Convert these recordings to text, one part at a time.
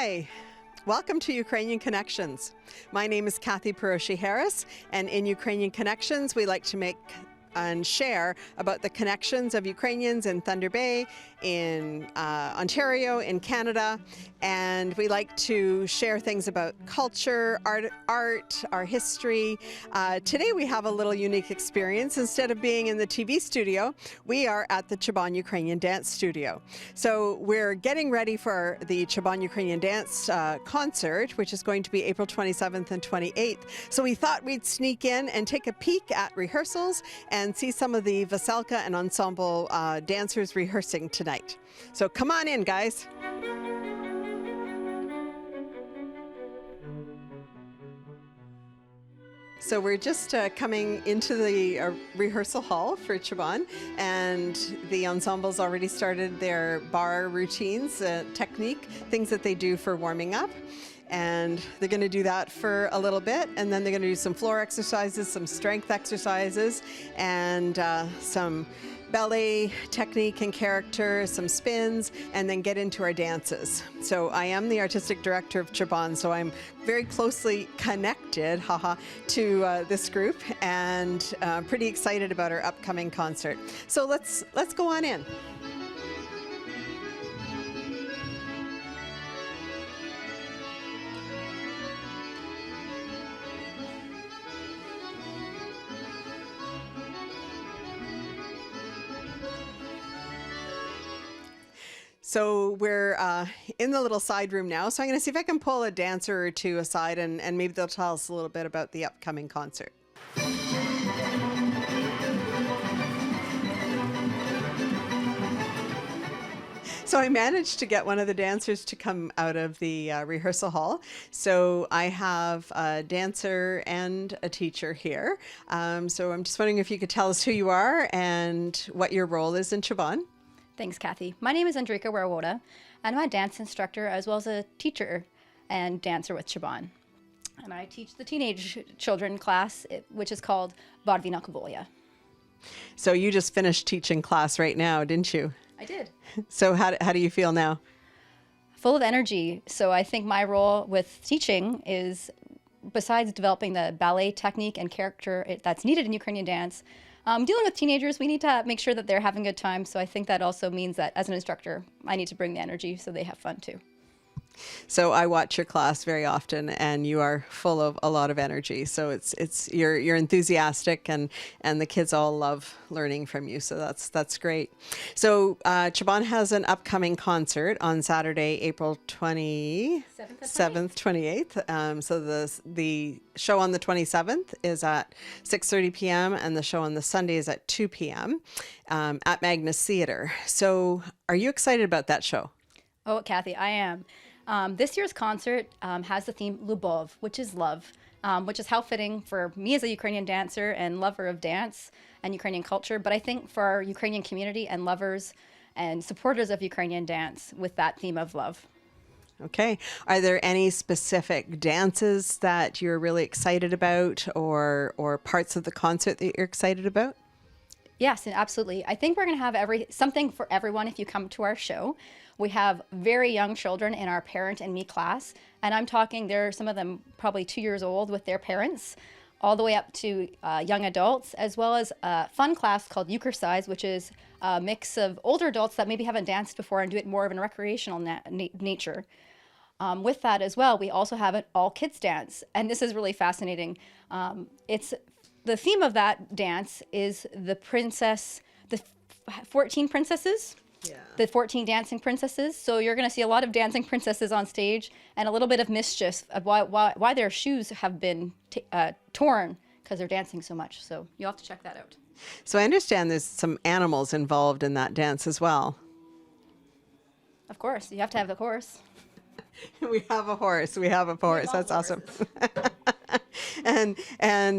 Hi, welcome to Ukrainian Connections. My name is Cathy Harris, and in Ukrainian Connections we like to make and share about the connections of Ukrainians in Thunder Bay, in Ontario, in Canada, and we like to share things about culture, art, our history. Today we have a little unique experience. Instead of being in the TV studio, we are at the Chaban Ukrainian Dance Studio. So we're getting ready for the Chaban Ukrainian Dance concert, which is going to be April 27th and 28th. So we thought we'd sneak in and take a peek at rehearsals and see some of the Veselka and ensemble dancers rehearsing tonight. So come on in, guys. So we're just coming into the rehearsal hall for Chaban, and the ensemble's already started their bar routines, technique, things that they do for warming up. And they're going to do that for a little bit, and then they're going to do some floor exercises, some strength exercises, and some ballet technique and character, some spins, and then get into our dances. So I am the artistic director of Chaban, so I'm very closely connected, to this group, and pretty excited about our upcoming concert. So let's go on in. So we're in the little side room now. So I'm going to see if I can pull a dancer or two aside, and maybe they'll tell us a little bit about the upcoming concert. So I managed to get one of the dancers to come out of the rehearsal hall. So I have a dancer and a teacher here. So I'm just wondering if you could tell us who you are and what your role is in Chaban. Thanks, Cathy. My name is Andrika Warawoda, and I'm a dance instructor as well as a teacher and dancer with Chaban. And I teach the teenage children class, which is called Barvina Kuvolya. So you just finished teaching class right now, didn't you? I did. So how do you feel now? Full of energy. So I think my role with teaching is, besides developing the ballet technique and character that's needed in Ukrainian dance, dealing with teenagers, we need to make sure that they're having a good time. So I think that also means that as an instructor, I need to bring the energy so they have fun too. So I watch your class very often, and you are full of a lot of energy. So you're enthusiastic, and the kids all love learning from you. So that's great. So Chaban has an upcoming concert on Saturday, April 27th, 28th. So the show on the 27th is at 6:30 p.m. and the show on the Sunday is at 2 p.m. At Magnus Theater. So are you excited about that show? Oh, Cathy, I am. This year's concert has the theme Lyubov, which is love, which is how fitting for me as a Ukrainian dancer and lover of dance and Ukrainian culture, but I think for our Ukrainian community and lovers and supporters of Ukrainian dance with that theme of love. Okay. Are there any specific dances that you're really excited about, or parts of the concert that you're excited about? Yes, absolutely. I think we're going to have something for everyone if you come to our show. We have very young children in our parent and me class, and I'm talking, there are some of them probably 2 years old with their parents, all the way up to young adults, as well as a fun class called Ukersize, which is a mix of older adults that maybe haven't danced before and do it more of a recreational nature. With that as well, we also have an all kids dance, and this is really fascinating. The theme of that dance is the 14 princesses. Yeah. The 14 dancing princesses. So you're going to see a lot of dancing princesses on stage and a little bit of mischief of why their shoes have been torn because they're dancing so much. So you'll have to check that out. So I understand there's some animals involved in that dance as well. Of course. You have to have the horse. We have a horse. That's awesome. And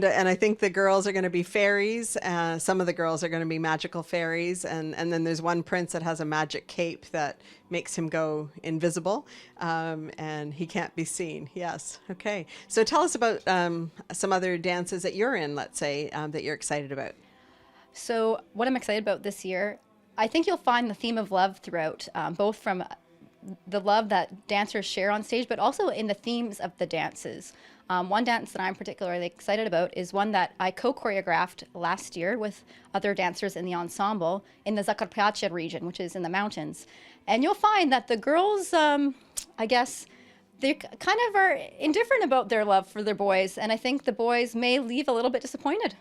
I think the girls are going to be fairies. Some of the girls are going to be magical fairies, and then there's one prince that has a magic cape that makes him go invisible, and he can't be seen. Yes. Okay. So tell us about some other dances that you're in, let's say, that you're excited about. So what I'm excited about this year, I think you'll find the theme of love throughout, both from the love that dancers share on stage, but also in the themes of the dances. One dance that I'm particularly excited about is one that I co-choreographed last year with other dancers in the ensemble in the Zakarpattia region, which is in the mountains. And you'll find that the girls, I guess, they kind of are indifferent about their love for their boys. And I think the boys may leave a little bit disappointed.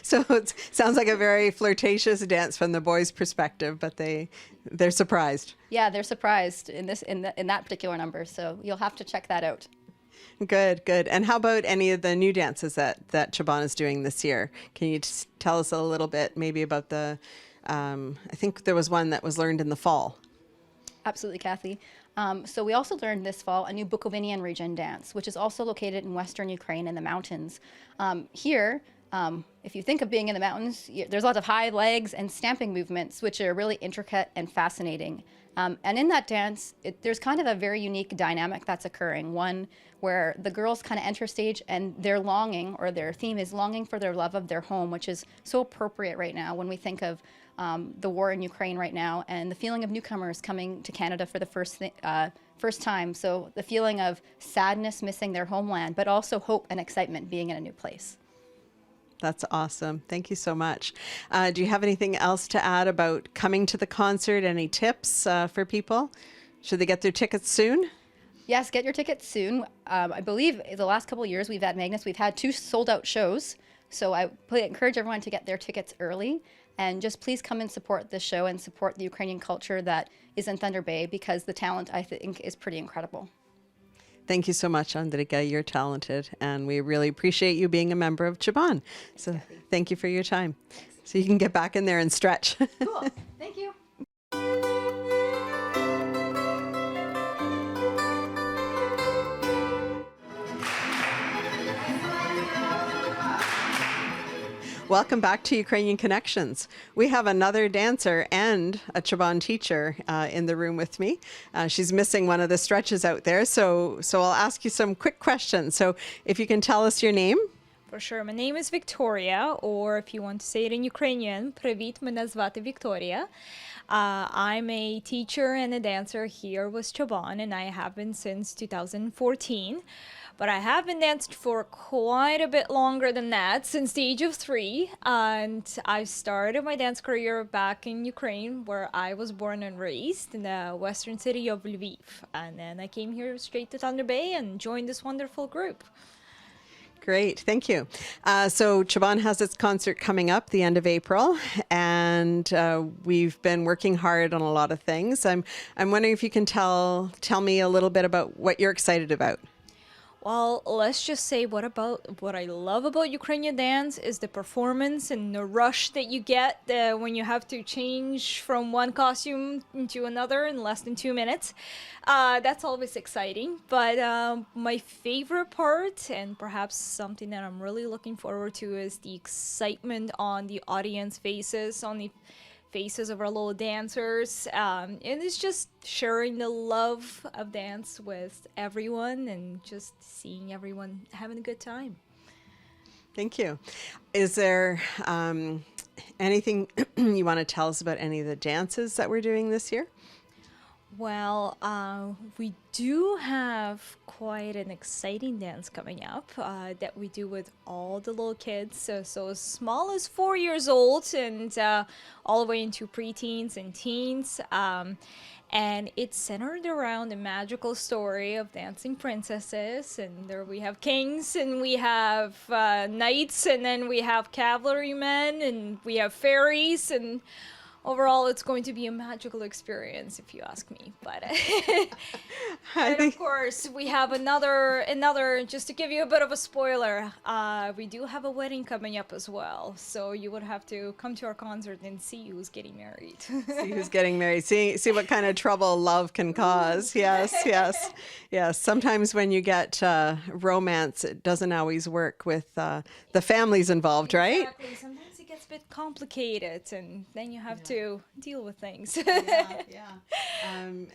So it sounds like a very flirtatious dance from the boys' perspective, but they're surprised. Yeah, they're surprised in that particular number. So you'll have to check that out. Good, good. And how about any of the new dances that Chaban is doing this year? Can you just tell us a little bit maybe about I think there was one that was learned in the fall. Absolutely, Cathy. So we also learned this fall a new Bukovinian region dance, which is also located in western Ukraine in the mountains. Here, if you think of being in the mountains, there's lots of high legs and stamping movements, which are really intricate and fascinating. And in that dance, there's kind of a very unique dynamic that's occurring, one where the girls kind of enter stage and they're longing, or their theme is longing for their love of their home, which is so appropriate right now when we think of the war in Ukraine right now and the feeling of newcomers coming to Canada for the first time. So the feeling of sadness missing their homeland, but also hope and excitement being in a new place. That's awesome. Thank you so much. Do you have anything else to add about coming to the concert? Any tips for people? Should they get their tickets soon? Yes, get your tickets soon. I believe the last couple of years we've had Magnus, we've had 2 sold out shows. So I encourage everyone to get their tickets early, and just please come and support the show and support the Ukrainian culture that is in Thunder Bay, because the talent, I think, is pretty incredible. Thank you so much, Andrika. You're talented, and we really appreciate you being a member of Chaban. So thank you for your time. So you can get back in there and stretch. Cool. Thank you. Welcome back to Ukrainian Connections. We have another dancer and a Chaban teacher in the room with me. She's missing one of the stretches out there, so I'll ask you some quick questions. So if you can tell us your name. For sure. My name is Victoria, or if you want to say it in Ukrainian, Привіт, мене звати Victoria. I'm a teacher and a dancer here with Chaban, and I have been since 2014. But I have been danced for quite a bit longer than that, since the age of 3. And I started my dance career back in Ukraine, where I was born and raised in the western city of Lyubov. And then I came here straight to Thunder Bay and joined this wonderful group. Great, thank you. So Chaban has its concert coming up the end of April, and we've been working hard on a lot of things. I'm wondering if you can tell me a little bit about what you're excited about. Well, let's just say what I love about Ukrainian dance is the performance and the rush that you get when you have to change from one costume into another in less than 2 minutes. That's always exciting. But my favorite part, and perhaps something that I'm really looking forward to, is the excitement on the audience faces, on the faces of our little dancers, and it's just sharing the love of dance with everyone and just seeing everyone having a good time. Thank you. Is there anything you want to tell us about any of the dances that we're doing this year? Well, we do have quite an exciting dance coming up that we do with all the little kids, so as small as 4 years old and all the way into preteens and teens. And it's centered around the magical story of dancing princesses, and there we have kings, and we have knights, and then we have cavalrymen, and we have fairies, and overall, it's going to be a magical experience, if you ask me. But and of course, we have another. Just to give you a bit of a spoiler, we do have a wedding coming up as well. So you would have to come to our concert and see who's getting married. See who's getting married. See what kind of trouble love can cause. Yes, yes, yes. Sometimes when you get romance, it doesn't always work with the families involved, right? Exactly. Sometimes it gets a bit complicated, and then you have to deal with things. Yeah.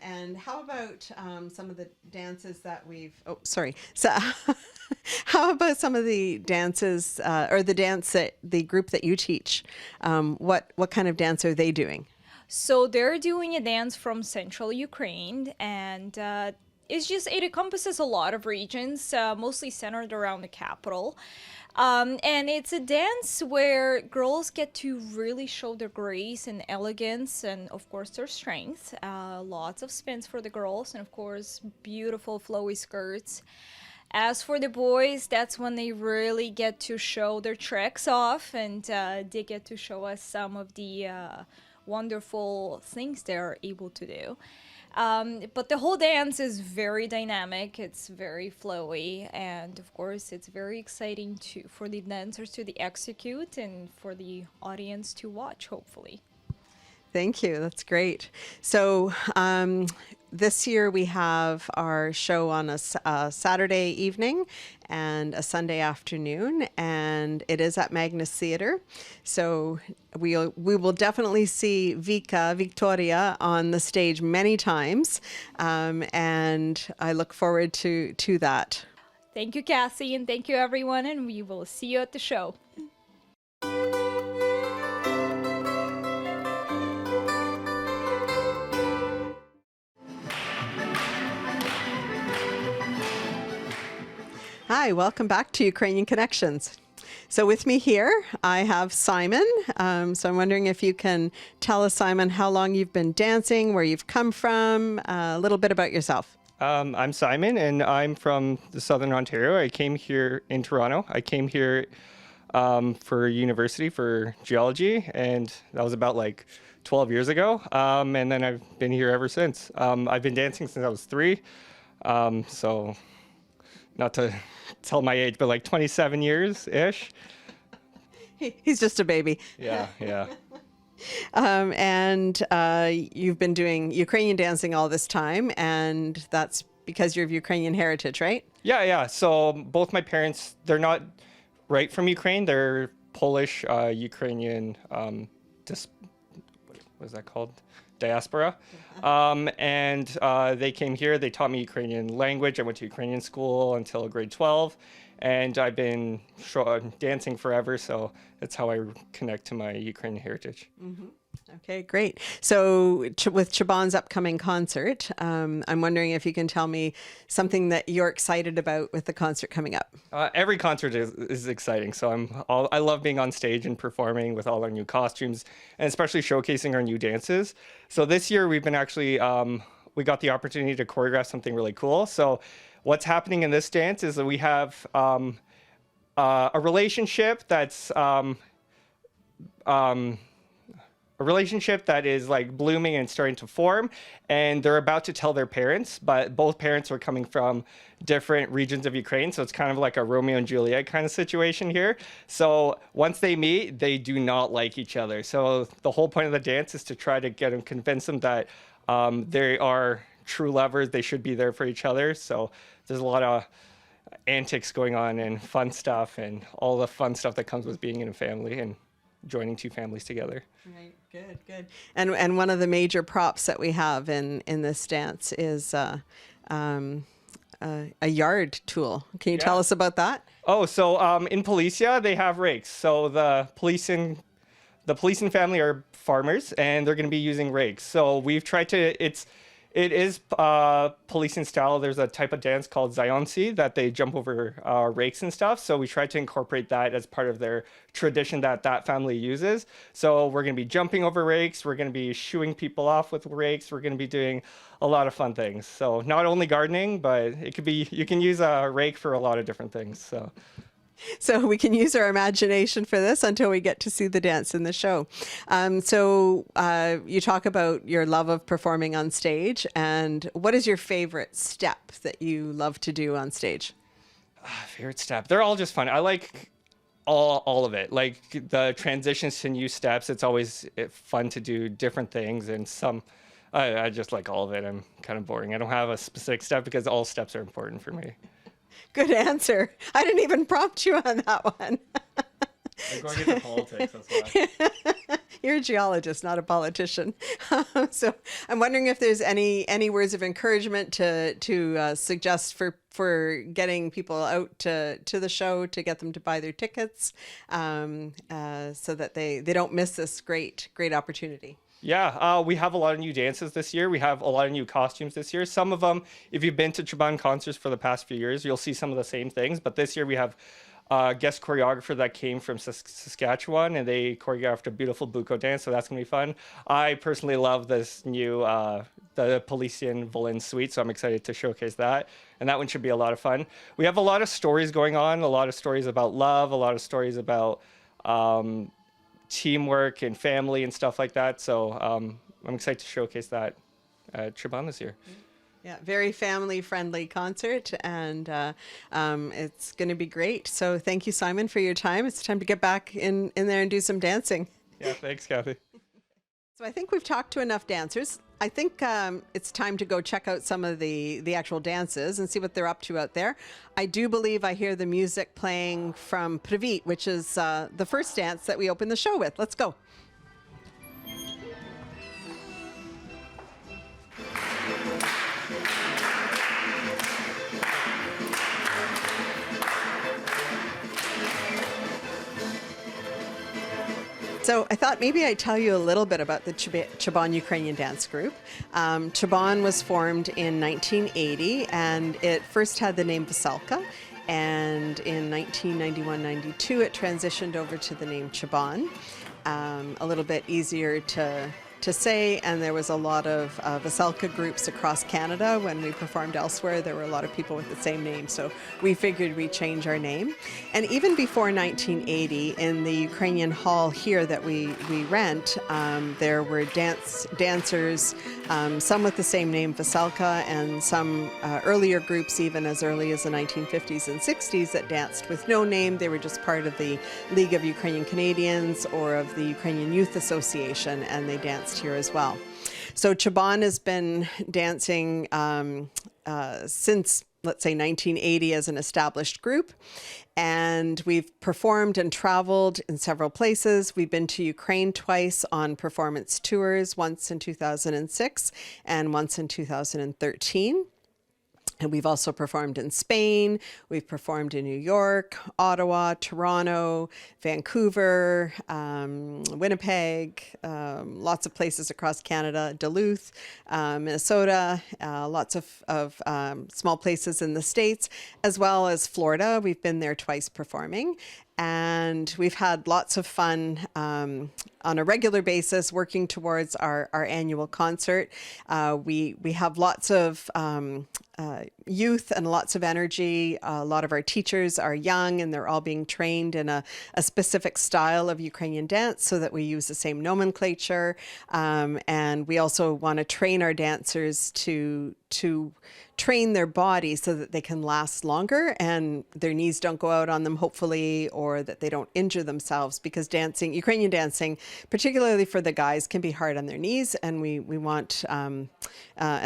And how about some of the dances that we've? Oh, sorry. So, how about some of the dances or the group that you teach? What kind of dance are they doing? So they're doing a dance from central Ukraine, and it encompasses a lot of regions, mostly centered around the capital. And it's a dance where girls get to really show their grace and elegance and, of course, their strength. Lots of spins for the girls and, of course, beautiful flowy skirts. As for the boys, that's when they really get to show their tricks off, and they get to show us some of the wonderful things they're able to do. But the whole dance is very dynamic, it's very flowy, and of course it's very exciting for the dancers to execute and for the audience to watch, hopefully. Thank you. That's great. So this year we have our show on a Saturday evening and a Sunday afternoon, and it is at Magnus Theatre. So we will definitely see Victoria on the stage many times, and I look forward to that. Thank you, Cathy, and thank you, everyone, and we will see you at the show. Hi, welcome back to Ukrainian Connections. So with me here, I have Simon. So I'm wondering if you can tell us, Simon, how long you've been dancing, where you've come from, a little bit about yourself. I'm Simon, and I'm from the Southern Ontario. I came here in Toronto. I came here for university for geology, and that was about like 12 years ago. And then I've been here ever since. I've been dancing since I was 3. So not to tell my age, but like 27 years-ish. He's just a baby. Yeah. And you've been doing Ukrainian dancing all this time, and that's because you're of Ukrainian heritage, right? Yeah. So both my parents, they're not right from Ukraine. They're Polish, Ukrainian, what is that called? Diaspora. And they came here. They taught me Ukrainian language. I went to Ukrainian school until grade 12. And I've been dancing forever, so that's how I connect to my Ukrainian heritage. Mm-hmm. Okay, great. So with Chaban's upcoming concert, I'm wondering if you can tell me something that you're excited about with the concert coming up. Every concert is exciting, so I love being on stage and performing with all our new costumes, and especially showcasing our new dances. So this year we've been actually, we got the opportunity to choreograph something really cool. So what's happening in this dance is that we have a relationship that's a relationship that is like blooming and starting to form, and they're about to tell their parents, but both parents are coming from different regions of Ukraine. So it's kind of like a Romeo and Juliet kind of situation here. So once they meet, they do not like each other. So the whole point of the dance is to try to get them, convince them that they are true lovers. They should be there for each other. So there's a lot of antics going on and fun stuff and all the fun stuff that comes with being in a family and joining two families together. Right. Good. And one of the major props that we have in this dance is a yard tool. Can you tell us about that? Oh, so in Policia they have rakes. So the police and family are farmers, and they're going to be using rakes. So we've tried to. It is policing style. There's a type of dance called Zionsi that they jump over rakes and stuff. So we tried to incorporate that as part of their tradition that family uses. So we're going to be jumping over rakes. We're going to be shooing people off with rakes. We're going to be doing a lot of fun things. So not only gardening, but you can use a rake for a lot of different things. So we can use our imagination for this until we get to see the dance in the show. So you talk about your love of performing on stage, and what is your favorite step that you love to do on stage? Favorite step? They're all just fun. I like all of it. Like the transitions to new steps. It's always fun to do different things, and I just like all of it. I'm kind of boring. I don't have a specific step because all steps are important for me. Good answer. I didn't even prompt you on that one. I'm going into politics, that's why. You're a geologist, not a politician. So I'm wondering if there's any words of encouragement to suggest for getting people out to the show, to get them to buy their tickets, so that they don't miss this great opportunity. Yeah, we have a lot of new dances this year. We have a lot of new costumes this year. Some of them, if you've been to Chaban concerts for the past few years, you'll see some of the same things. But this year we have a guest choreographer that came from Saskatchewan, and they choreographed a beautiful buko dance, so that's gonna be fun. I personally love this new the Polician Volin suite, so I'm excited to showcase that. And that one should be a lot of fun. We have a lot of stories going on, a lot of stories about love, a lot of stories about teamwork and family and stuff like that. So I'm excited to showcase that at Chaban this year. Yeah, very family-friendly concert, and it's going to be great. So thank you, Simon, for your time. It's time to get back in there and do some dancing. Yeah, thanks, Cathy. So I think we've talked to enough dancers. I think it's time to go check out some of the actual dances and see what they're up to out there. I do believe I hear the music playing from Privit, which is the first dance that we open the show with. Let's go. So I thought maybe I'd tell you a little bit about the Chaban Ukrainian Dance Group. Chaban was formed in 1980, and it first had the name Veselka, and in 1991-92 it transitioned over to the name Chaban. A little bit easier to say, and there was a lot of Veselka groups across Canada. When we performed elsewhere, there were a lot of people with the same name, so we figured we'd change our name. And even before 1980, in the Ukrainian hall here that we rent, there were dancers, some with the same name, Veselka, and some earlier groups, even as early as the 1950s and 60s, that danced with no name. They were just part of the League of Ukrainian Canadians or of the Ukrainian Youth Association, and they danced here as well. So Chaban has been dancing since, let's say, 1980 as an established group, and we've performed and traveled in several places. We've been to Ukraine twice on performance tours, once in 2006 and once in 2013. And we've also performed in Spain, we've performed in New York, Ottawa, Toronto, Vancouver, Winnipeg, lots of places across Canada, Duluth, Minnesota, lots of small places in the States, as well as Florida. We've been there twice performing. And we've had lots of fun on a regular basis working towards our annual concert. We have lots of youth and lots of energy. A lot of our teachers are young, and they're all being trained in a specific style of Ukrainian dance so that we use the same nomenclature. And we also want to train our dancers to train their body so that they can last longer and their knees don't go out on them, hopefully, or that they don't injure themselves, because dancing, Ukrainian dancing, particularly for the guys, can be hard on their knees, and we want, and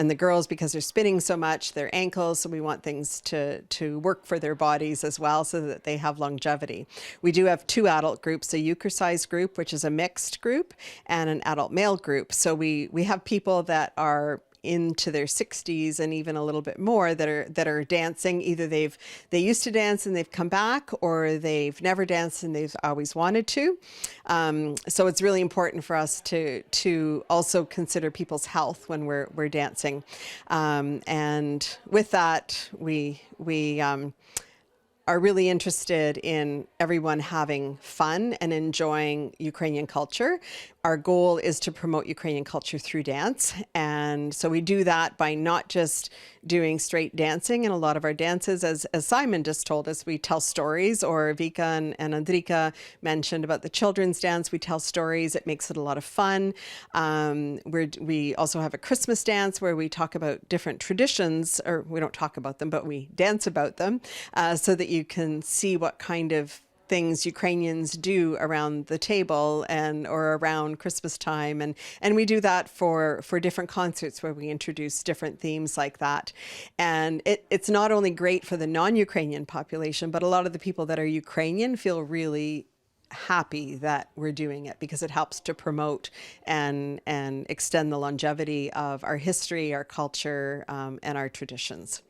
the girls, because they're spinning so much, their ankles, so we want things to work for their bodies as well so that they have longevity. We do have two adult groups, a Euchre-size group, which is a mixed group, and an adult male group. So we have people that are into their 60s and even a little bit more that are dancing. Either they used to dance and they've come back, or they've never danced and they've always wanted to. So it's really important for us to also consider people's health when we're dancing. And with that, we are really interested in everyone having fun and enjoying Ukrainian culture. Our goal is to promote Ukrainian culture through dance. And so we do that by not just doing straight dancing in a lot of our dances. As Simon just told us, we tell stories, or Vika and Andrika mentioned about the children's dance. We tell stories. It makes it a lot of fun. We also have a Christmas dance where we talk about different traditions, or we don't talk about them, but we dance about them, so that you can see what kind of things Ukrainians do around the table or around Christmas time. And we do that for different concerts where we introduce different themes like that. And it's not only great for the non-Ukrainian population, but a lot of the people that are Ukrainian feel really happy that we're doing it, because it helps to promote and extend the longevity of our history, our culture, and our traditions.